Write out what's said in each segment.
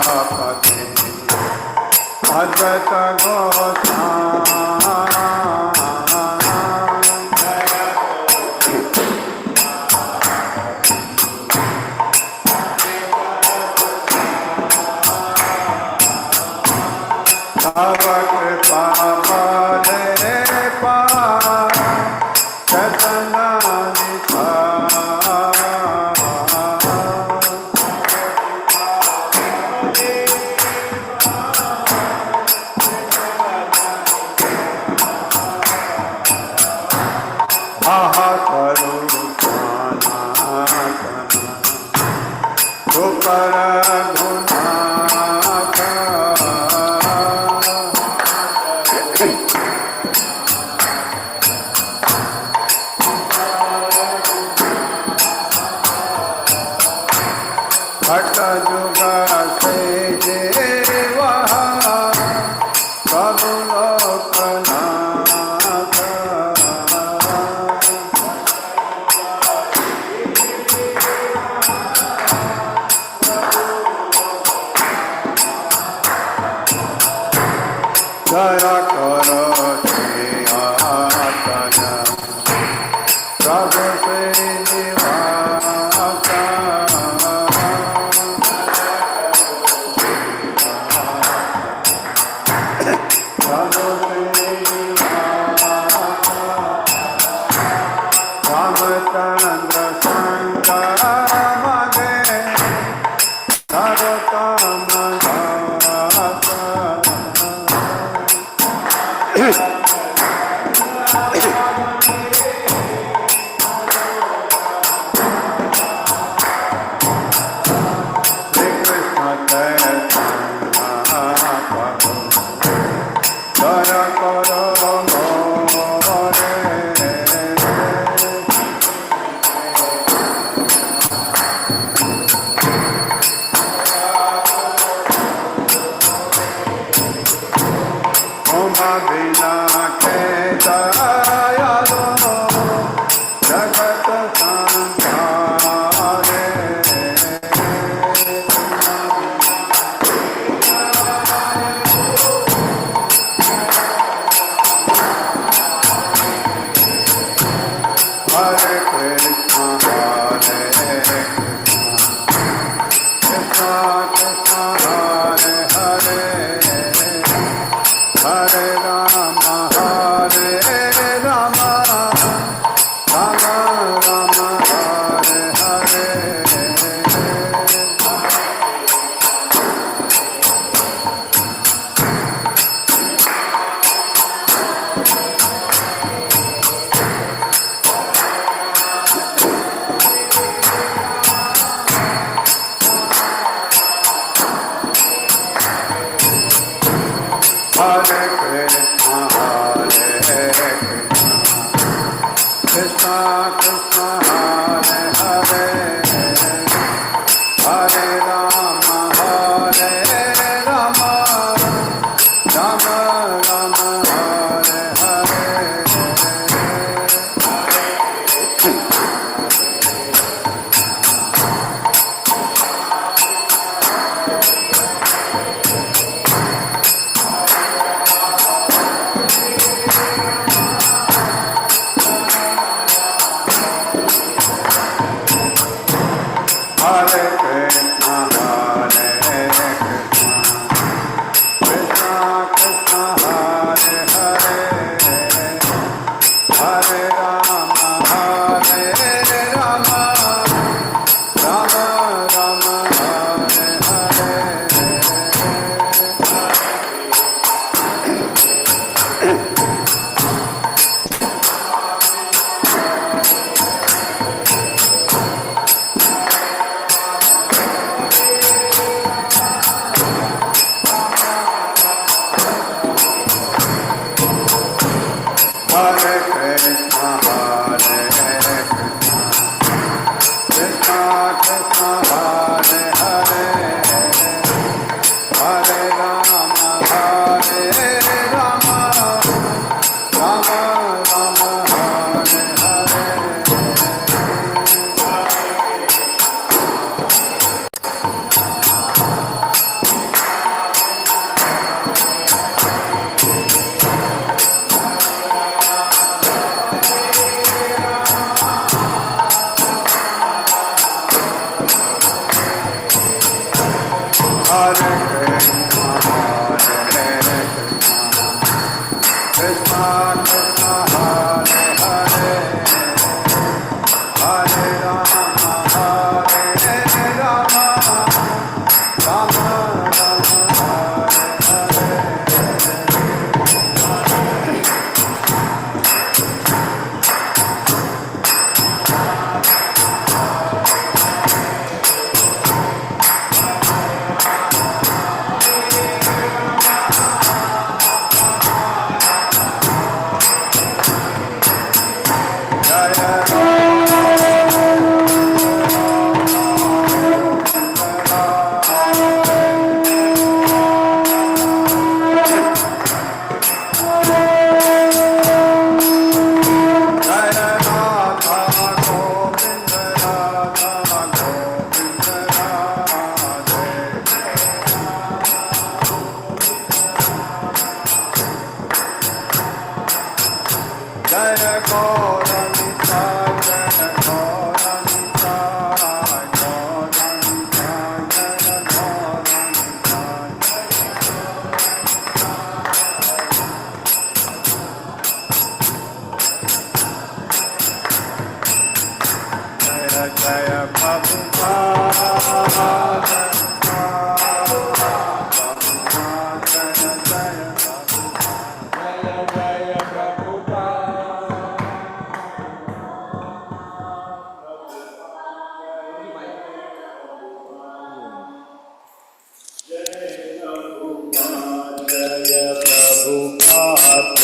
प्रजापति अद्वैत गोसाई तव कृपा बले पार चेतन दया करो प्रभु रामचंद्र शंकर मगे सर्वकाम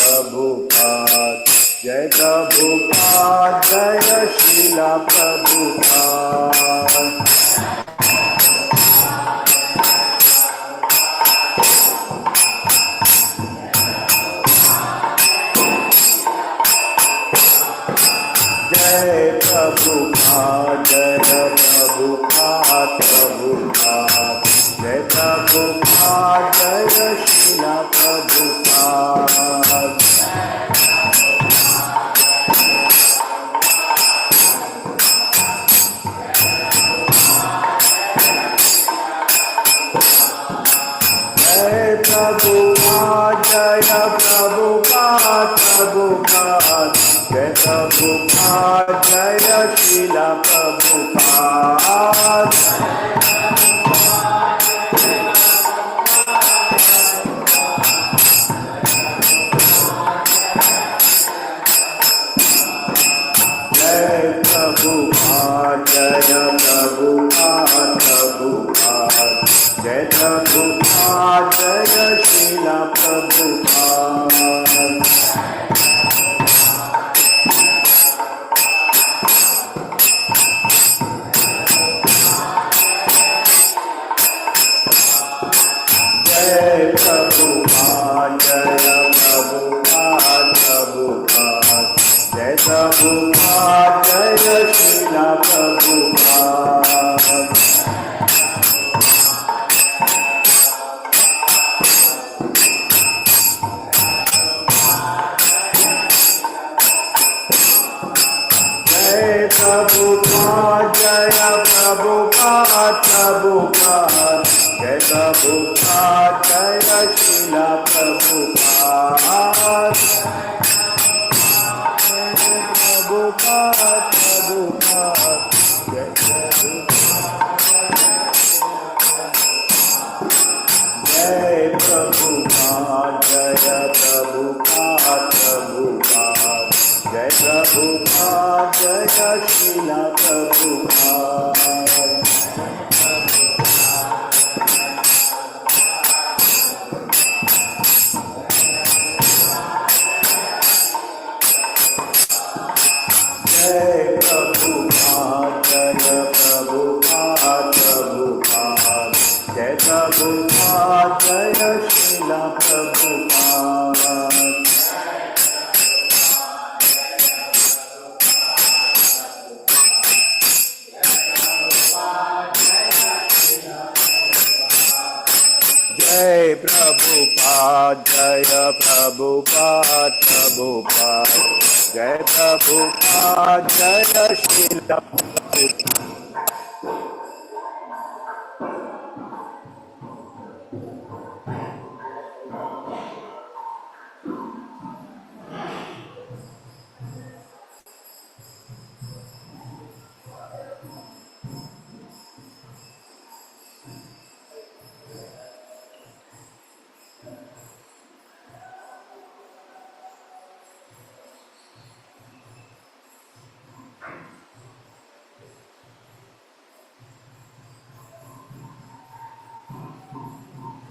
प्रभुपाद जय प्रभुपाद जय शिला प्रभुपाद जय प्रभुपाद जय प्रभुपाद प्रभुपाद जय प्रभुपाद जय शिला प्रभुपाद जय प्रभुपाद जय प्रभुपाद प्रभुपाद जय प्रभुपाद जय शिला प्रभुपाद जय प्रभुपाद जय प्रभुपाद प्रभुपाद जय प्रभुपाद जय शिला प्रभुपाद जय प्रभुपाद जय प्रभुपाद प्रभुपाद जय प्रभुपाद जय शिला प्रभुपाद जय प्रभुपाद जय प्रभुपाद प्रभुपाद जय प्रभुपाद जय शिला प्रभुपाद प्रभुपाद प्रभुपाद जय प्रभुपाद जय प्रभुपाद प्रभुपाद जय प्रभुपाद जय शिला प्रभुपाद जय प्रभुपाद जय प्रभुपाद प्रभुपाद जय प्रभुपाद जय शिला प्रभुपाद जय प्रभुपाद जय प्रभुपाद प्रभुपाद जय प्रभुपाद जय शिला Prabhupada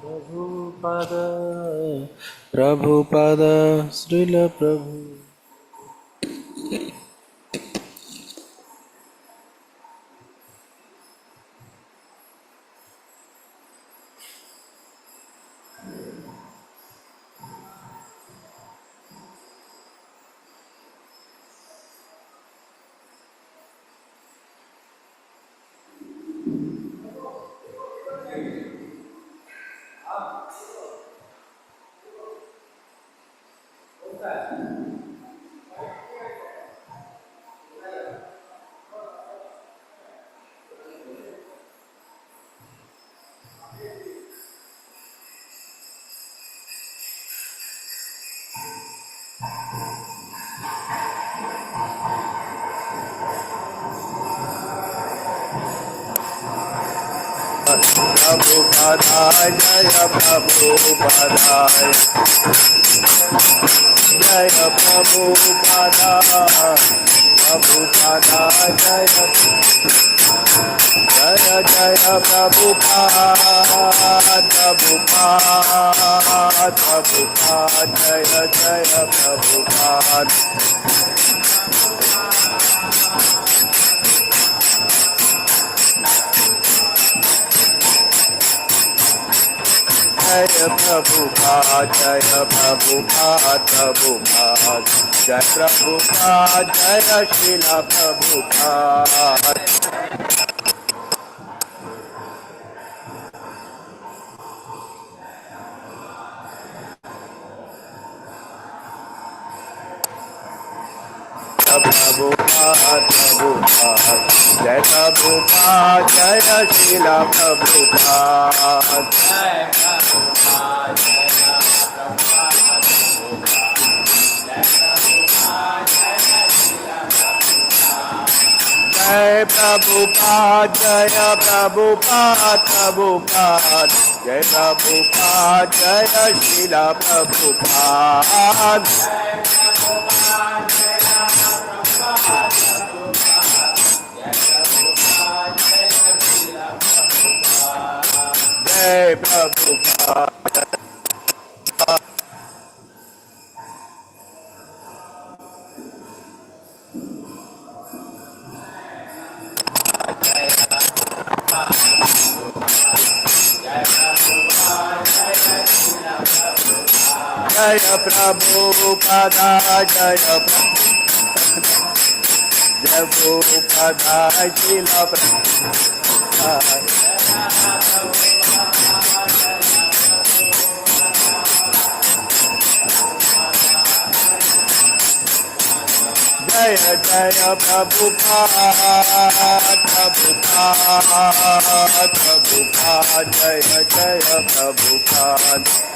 Prabhupada, Prabhupada, Srila Prabhu. Prabhupada, Jaya Prabhupada, Jaya Prabhupada, Prabhupada, Jaya Jaya Jaya Prabhupada, Prabhupada, Prabhupada, Jaya Jaya Prabhupada. Jaya Prabhupada, Jaya Prabhupada, Prabhupada, Jaya Prabhupada, Jaya Srila Prabhupada. Prabhupada, Prabhupada, Jai Prabhupada, Jai Srila Prabhupada. Jai Prabhupada, Jai Prabhupada, Prabhupada, Jai Prabhupada, Jai Srila Prabhupada. Jai Prabhupada. Jaya Prabhupada, Jaya Prabhupada, Srila Prabhupada. Jaya Jaya Prabhupada, Prabhupada, Prabhupada, Jaya Jaya Prabhupada.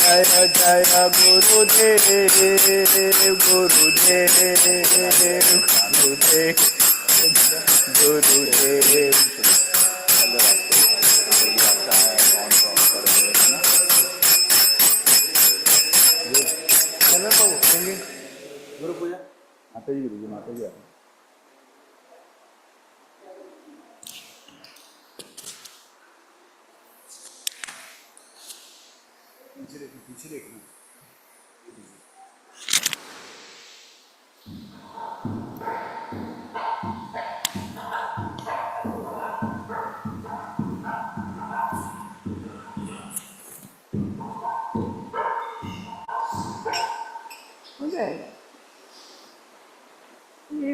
Jaya Jaya Gurudev, Gurudev, Gurudev, Gurudev. गुरु पूजा माता जी गुरु जी माता जी पीछे देखना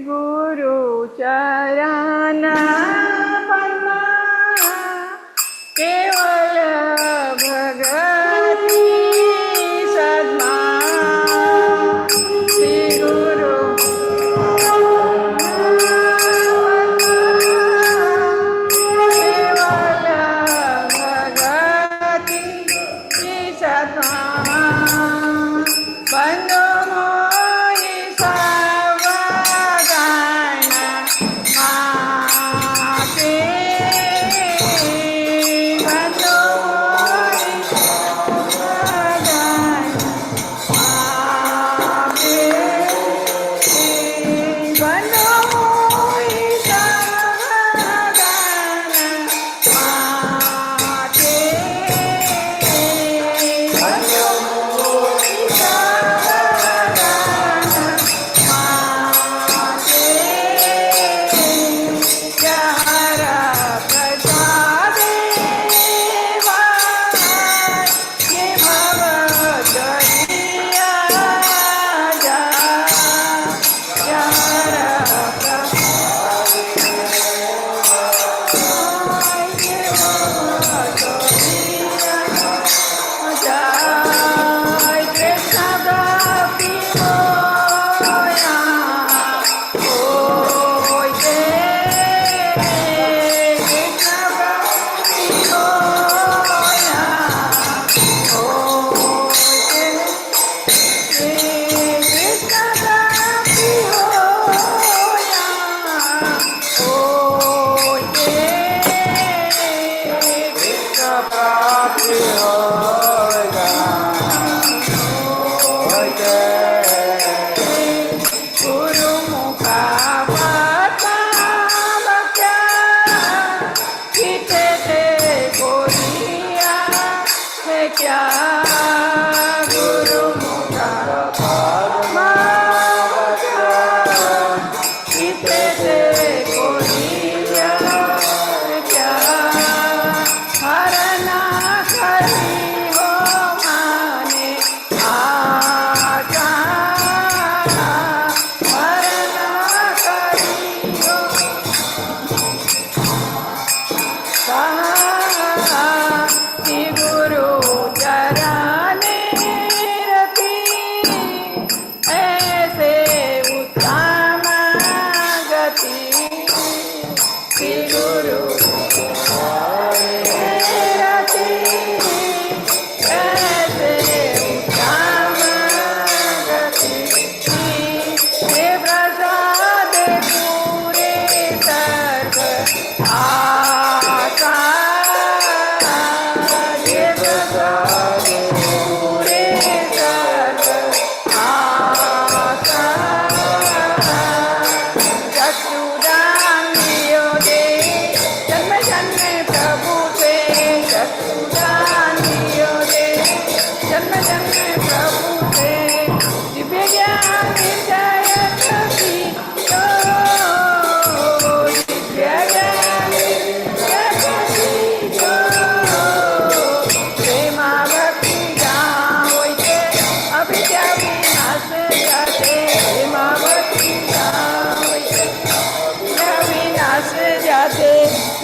गुरु चरण केवल भगति सद्मा श्री गुरु केवल भगति सद्मा बंदो मोहि सावधान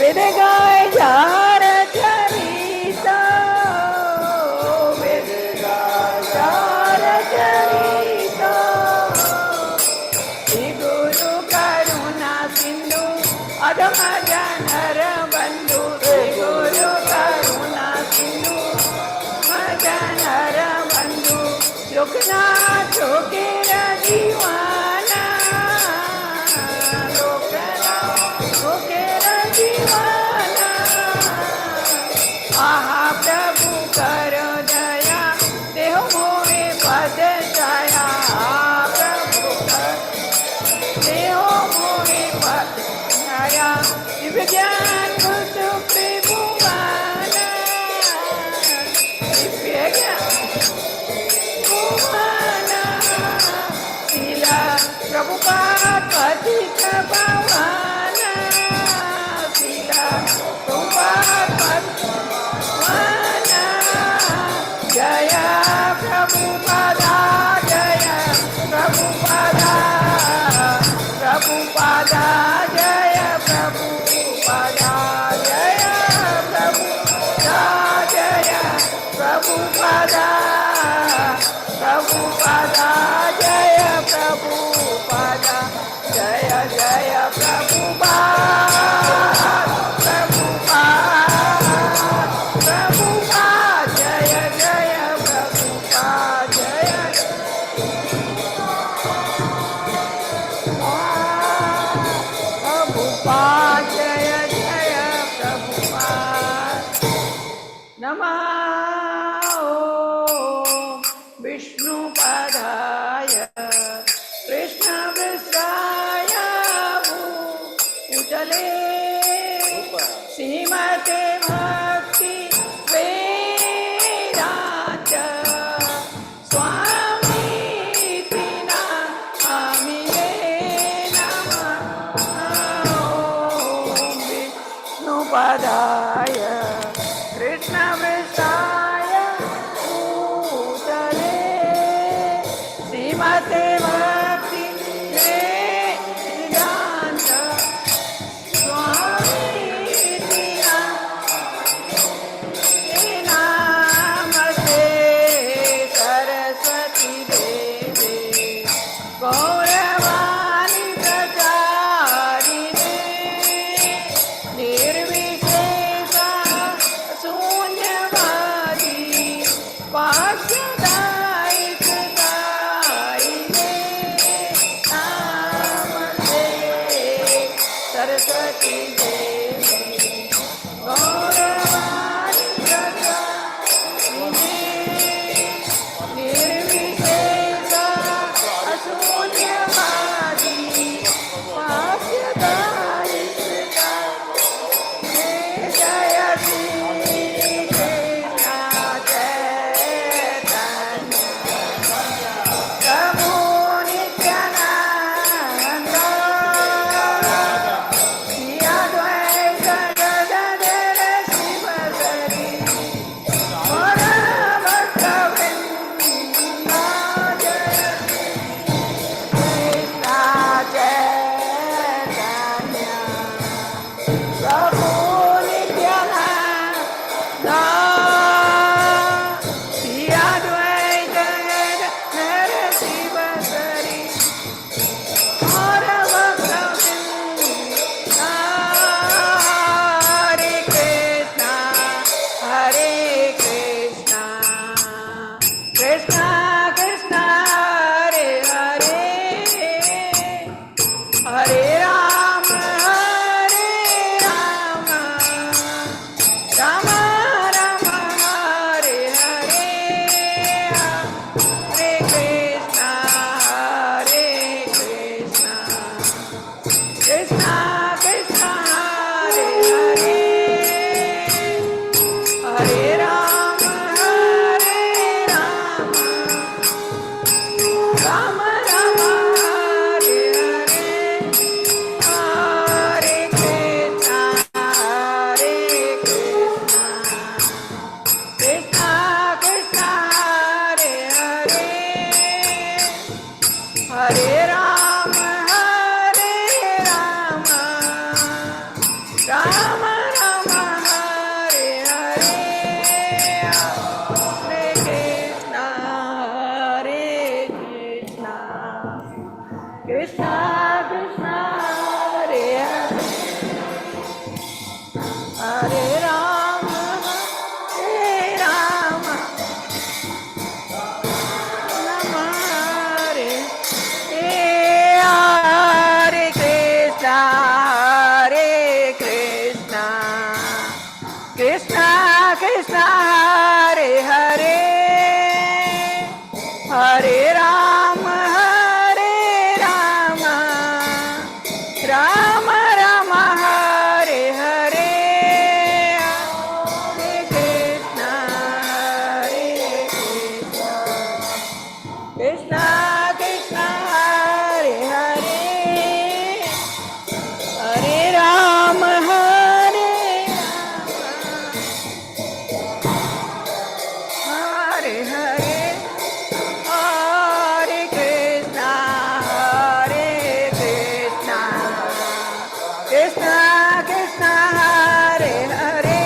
वेद गाय जार चरिता वेद गाय जार चरिता श्री गुरु करुणा सिंधु अधम जनर बंधु श्री गुरु करुणा सिंधु जनर बंधु लोकनाथ के दीवाना लोकनाथ के दीवाना आहा प्रभु कर दया देह मोहे पद छाया प्रभु कर देह मोहे पद छाया दिव्य ज्ञान कुसु त्रिभुवन दिव्य ज्ञान प्रभुपाद पतित पावन शिला प्रभुपाद पावन जय प्रभुपादा जय प्रभुपादा प्रभुपादा जय प्रभुपादा जय प्रभुपादा जय प्रभुपादा प्रभुपादा जय प्रभुपादा जय जय प्रभुपाद प्रभुपाद प्रभुपाद जय जय प्रभुपाद जय प्रभुपाद जय जय प्रभुपाद नमः विष्णुपदाय कृष्णवृषाय भूतले श्रीमते भक्ति वेदांत स्वामीति नामिने नमः विष्णुपदाय कृष्णवृषाय भूतले श्रीमते भक्ति वेदांत स्वामीति नमस्ते सरस्वती देवे गौरवाणी प्रचारिणे निर्विशेषा शून्यवादी पाठ्यदायिकायिने नमस्ते सरस्वती देवी गौरवाणी प्रचारिणे निर्विशेषा अशून्यवादी पाठ्यदायिका जय श्री कृष्ण चैतन्य प्रभु नित्यानंद श्री अद्वैत गदाधर शिवसरि गौर भक्तवृंद जय कृष्ण चैतन्य प्रभु नित्यानंद श्री अद्वैत गदाधर शिवसरि गौर भक्तवृंद हरे Krishna Krishna Krishna Hare Hare Hare Ram Ram Ram Hare Hare Hare Krishna Krishna Krishna Hare Hare Hare Ram Ram Ram Hare Hare Hare Krishna Krishna Krishna Hare Hare Hare Ram Krishna, Hare Hare, Hare Rama, Rama Hare Hare Krishna, Krishna Krishna, Hare Hare, Hare Rama, Rama Rama, Hare Hare, Hare Krishna, Krishna Krishna, Hare Hare, Hare Rama, Hare Hare, Hare Krishna, Krishna Krishna, Hare Hare,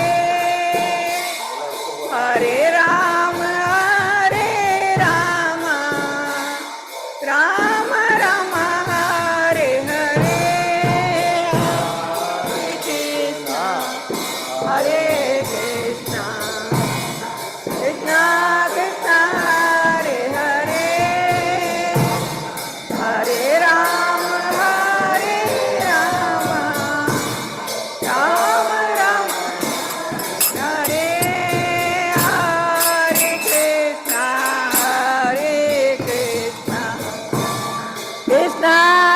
Hare Rama, Rama Rama, Hare Hare, Hare Krishna, Krishna Krishna, Hare Hare, Hare Rama, Rama Rama, Hare Hare Krishna, Krishna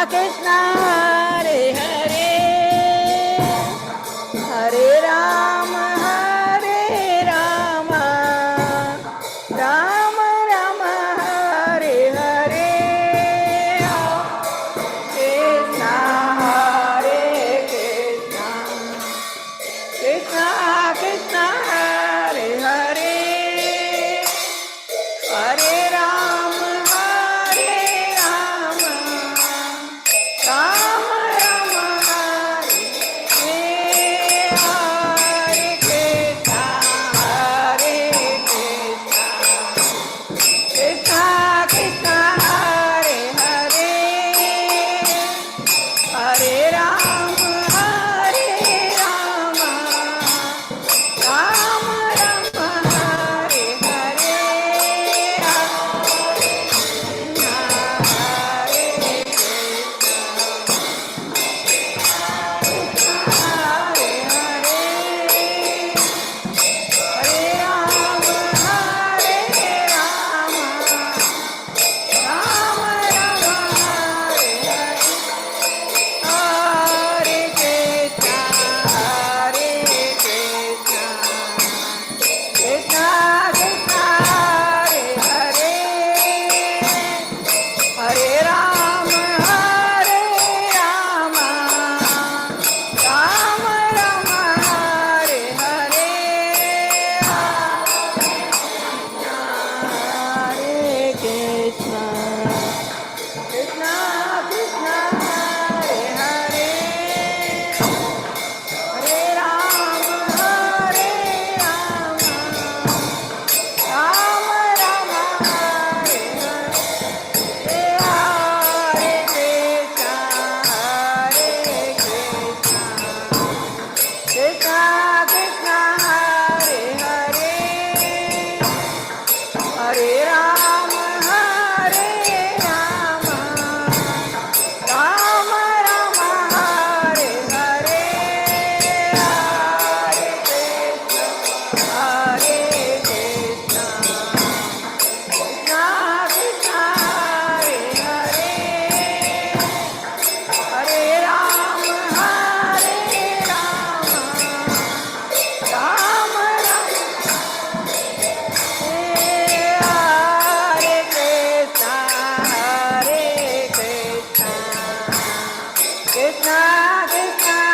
Krishna, Hare Hare, Hare Rama, Rama Rama, Hare Hare, Krishna, Krishna Krishna, Hare Hare, Hare Rama, Rama Rama, Hare Hare, Krishna, Krishna Krishna, Hare Hare, Hare Rama, Rama Rama, Hare Hare, Krishna Krishna